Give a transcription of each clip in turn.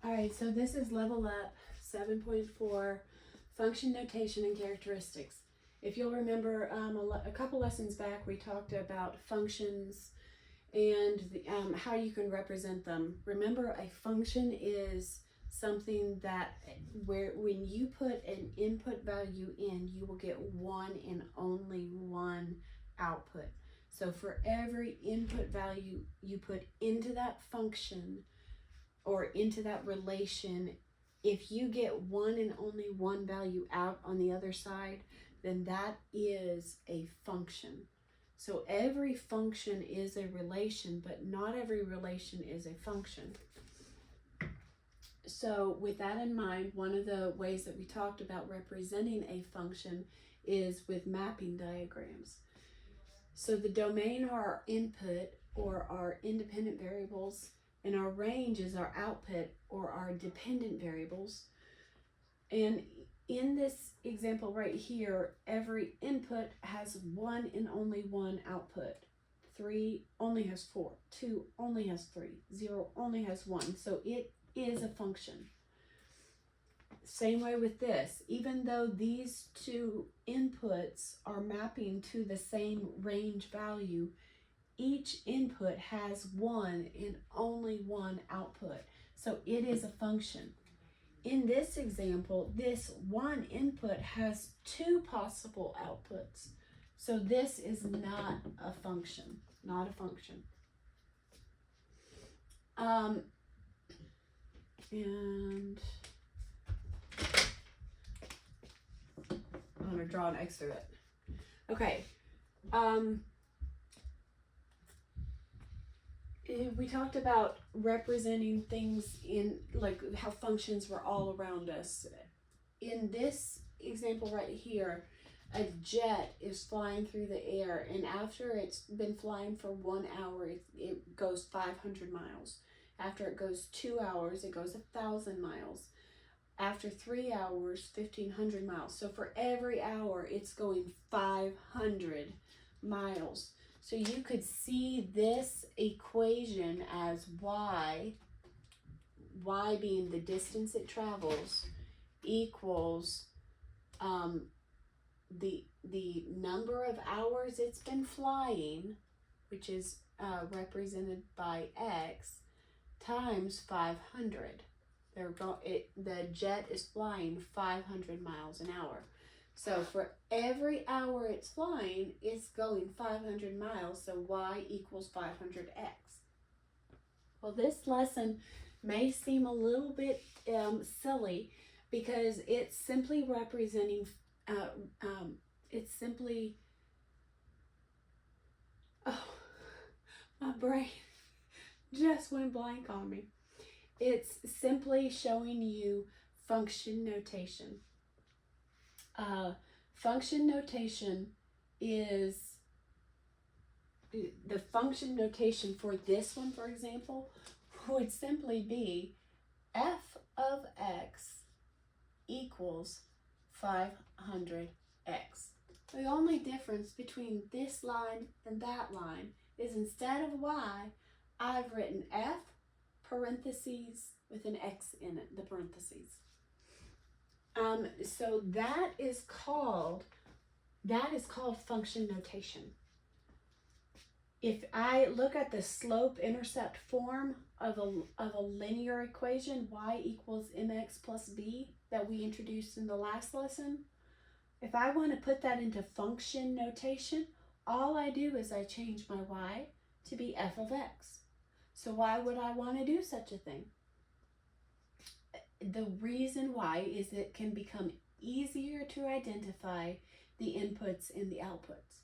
All right, so this is level up 7.4, function notation and characteristics. If you'll remember, a couple lessons back, we talked about functions and how you can represent them. Remember, a function is something that when you put an input value in, you will get one and only one output. So for every input value you put into that function or into that relation, if you get one and only one value out on the other side, then that is a function. So every function is a relation, but not every relation is a function. So with that in mind, one of the ways that we talked about representing a function is with mapping diagrams. So the domain are our input or our independent variables, and our range is our output or our dependent variables. And in this example right here, every input has one and only one output. 3 only has 4, 2 only has 3, 0 only has 1. So it is a function. Same way with this. Even though these two inputs are mapping to the same range value, each input has one and only one output. So it is a function. In this example, this one input has two possible outputs. So this is not a function, not a function. And I'm going to draw an X through it. Okay. We talked about representing things in, like, how functions were all around us. In this example right here, a jet is flying through the air, and after it's been flying for 1 hour, it goes 500 miles. After it goes 2 hours, it goes 1,000 miles. After 3 hours, 1,500 miles. So for every hour, it's going 500 miles. So you could see this equation as y being the distance it travels, equals the number of hours it's been flying, which is represented by x, times 500. The jet is flying 500 miles an hour. So for every hour it's flying, it's going 500 miles, so y equals 500x. Well, this lesson may seem a little bit silly because it's simply representing, oh, my brain just went blank on me. It's simply showing you function notation. Function notation is, the function notation for this one, for example, would simply be f of x equals 500x. The only difference between this line and that line is instead of y, I've written f parentheses with an x in it, the parentheses. So that is called function notation. If I look at the slope-intercept form of a linear equation, y equals mx plus b, that we introduced in the last lesson, if I want to put that into function notation, all I do is I change my y to be f of x. So why would I want to do such a thing? The reason why is it can become easier to identify the inputs and the outputs.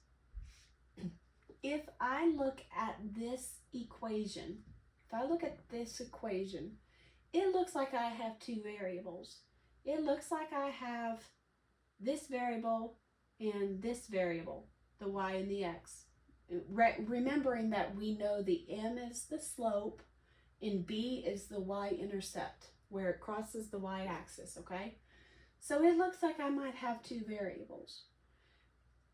If I look at this equation, it looks like I have two variables. It looks like I have this variable and this variable, the y and the x. Remembering that we know the m is the slope and b is the y-intercept, where it crosses the y-axis, okay? So it looks like I might have two variables.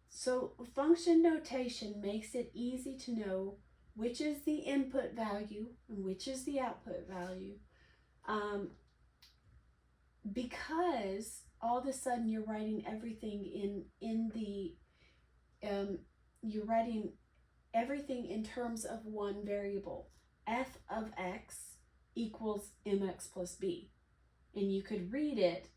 So function notation makes it easy to know which is the input value and which is the output value. because all of a sudden you're writing everything in the you're writing everything in terms of one variable. F of x equals mx plus b. And you could read it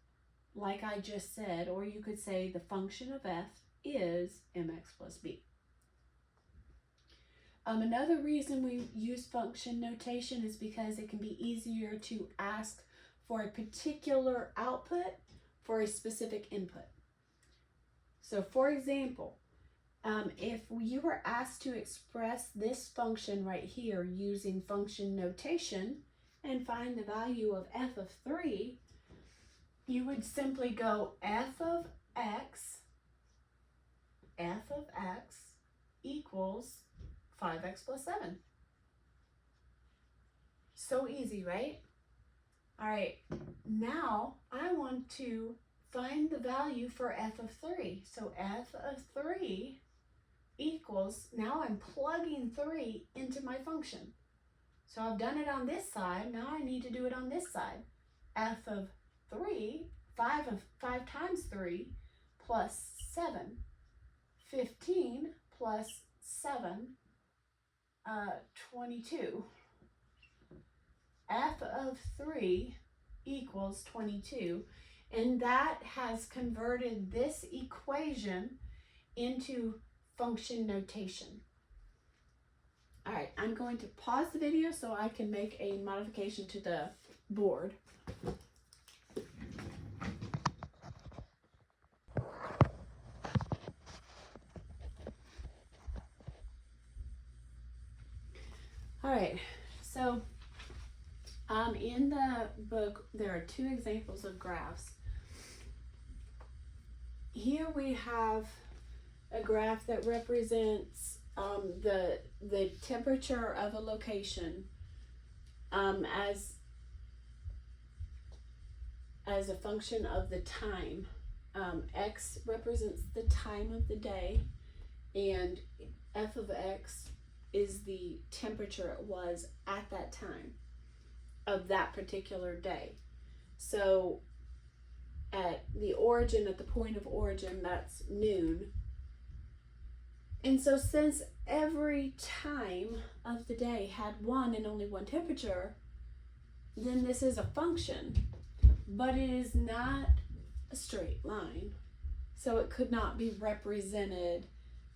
like I just said, or you could say the function of f is mx plus b. Another reason we use function notation is because it can be easier to ask for a particular output for a specific input. So for example, if you were asked to express this function right here using function notation and find the value of f of 3, you would simply go f of x equals 5x plus 7. So easy, right? All right, now I want to find the value for f of 3. So f of 3 equals, now I'm plugging 3 into my function. So I've done it on this side, now I need to do it on this side. F of 3, 5 times 3 plus 7, 15 plus 7, 22. F of 3 equals 22, and that has converted this equation into function notation. All right, I'm going to pause the video so I can make a modification to the board. All right, so in the book, there are 2 examples of graphs. Here we have a graph that represents the temperature of a location as a function of the time. X represents the time of the day, and f of x is the temperature it was at that time of that particular day. So at the origin, at the point of origin, that's noon. And so since every time of the day had one and only one temperature, then this is a function, but it is not a straight line. So it could not be represented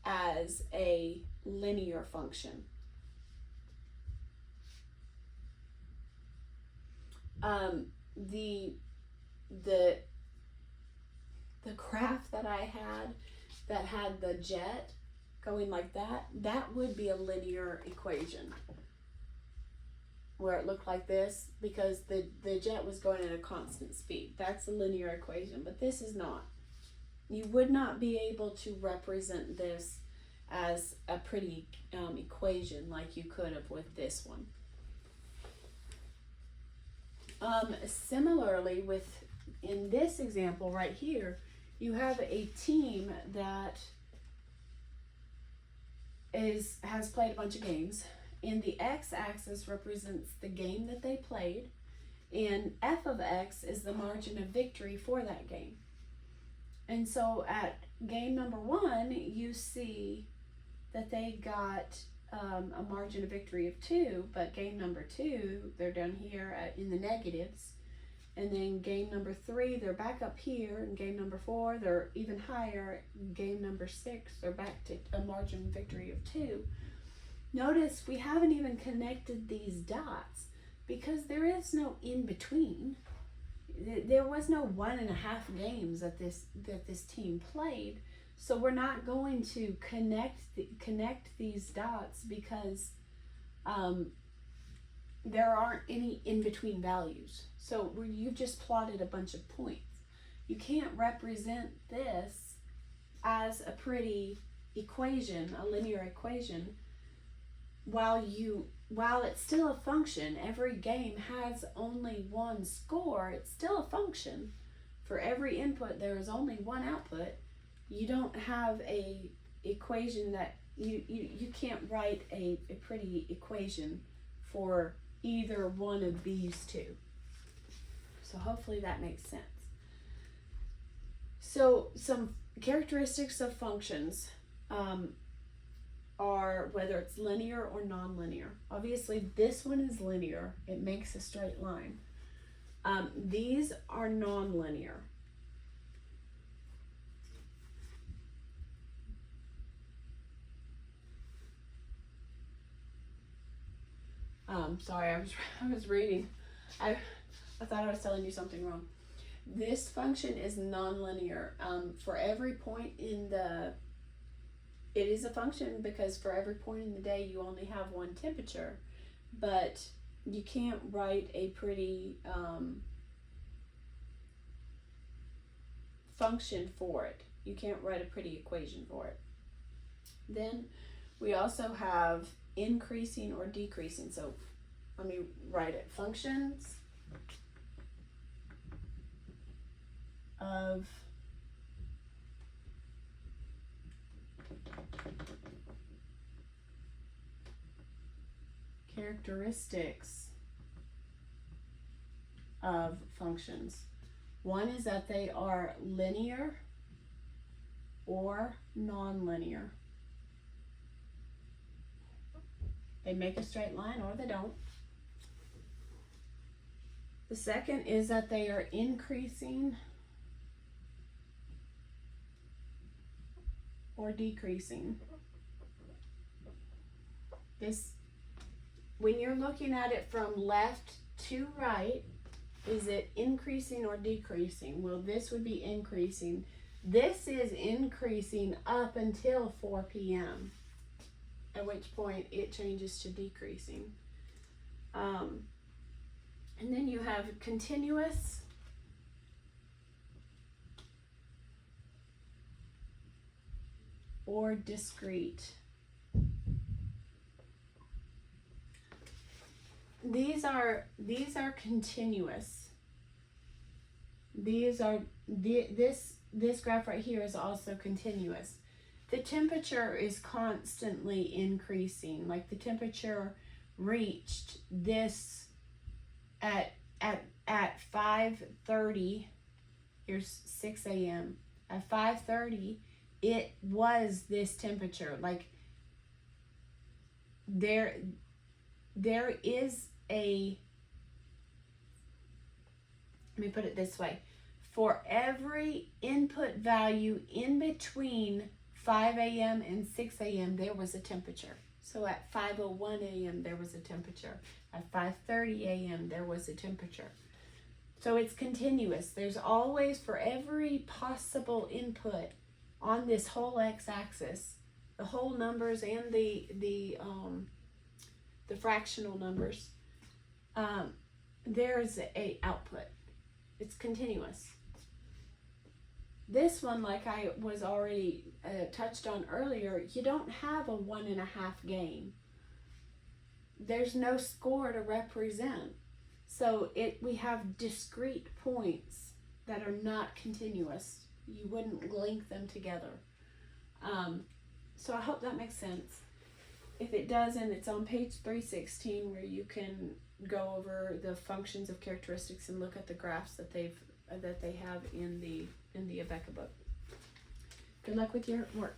as a linear function. The graph that I had that had the jet going like that, that would be a linear equation where it looked like this because the jet was going at a constant speed. That's a linear equation, but this is not. You would not be able to represent this as a pretty equation like you could have with this one. Similarly, in this example right here, you have a team that has played a bunch of games, and the x-axis represents the game that they played, and f of x is the margin of victory for that game. And so at game number 1, you see that they got a margin of victory of 2, but game number 2, they're down here in the negatives. And then game number 3, they're back up here. And game number 4, they're even higher. Game number 6, they're back to a margin of victory of 2. Notice we haven't even connected these dots because there is no in between. There was no 1.5 games that this team played. So we're not going to connect these dots because there aren't any in-between values. So you've just plotted a bunch of points. You can't represent this as a pretty equation, a linear equation, while it's still a function. Every game has only one score. It's still a function. For every input, there is only one output. You don't have a equation that you can't write a pretty equation for either one of these two. So hopefully that makes sense. So some characteristics of functions are whether it's linear or nonlinear. Obviously this one is linear. It makes a straight line. These are nonlinear. Sorry, I was reading. I thought I was telling you something wrong. This function is nonlinear. For every point in the, it is a function because for every point in the day you only have one temperature, but you can't write a pretty function for it. You can't write a pretty equation for it. Then we also have increasing or decreasing. So let me write it. Functions of characteristics of functions. One is that they are linear or nonlinear. They make a straight line or they don't. The second is that they are increasing or decreasing. This, when you're looking at it from left to right, is it increasing or decreasing? Well, this would be increasing. This is increasing up until 4 p.m., at which point it changes to decreasing. And then you have continuous or discrete. These are continuous. These are this graph right here is also continuous. The temperature is constantly increasing. Like the temperature reached this at 5:30. Here's 6 a.m. At 5:30, it was this temperature. Like there is a, let me put it this way. For every input value in between 5 a.m. and 6 a.m., there was a temperature. So at 5:01 a.m., there was a temperature. At 5:30 a.m., there was a temperature. So it's continuous. There's always, for every possible input on this whole x-axis, the whole numbers and the fractional numbers, there's a output. It's continuous. This one, like I was already touched on earlier, you don't have a 1.5 gain. There's no score to represent. So we have discrete points that are not continuous. You wouldn't link them together. So I hope that makes sense. If it doesn't, it's on page 316 where you can go over the functions of characteristics and look at the graphs that they have in the Abeka book. Good luck with your work.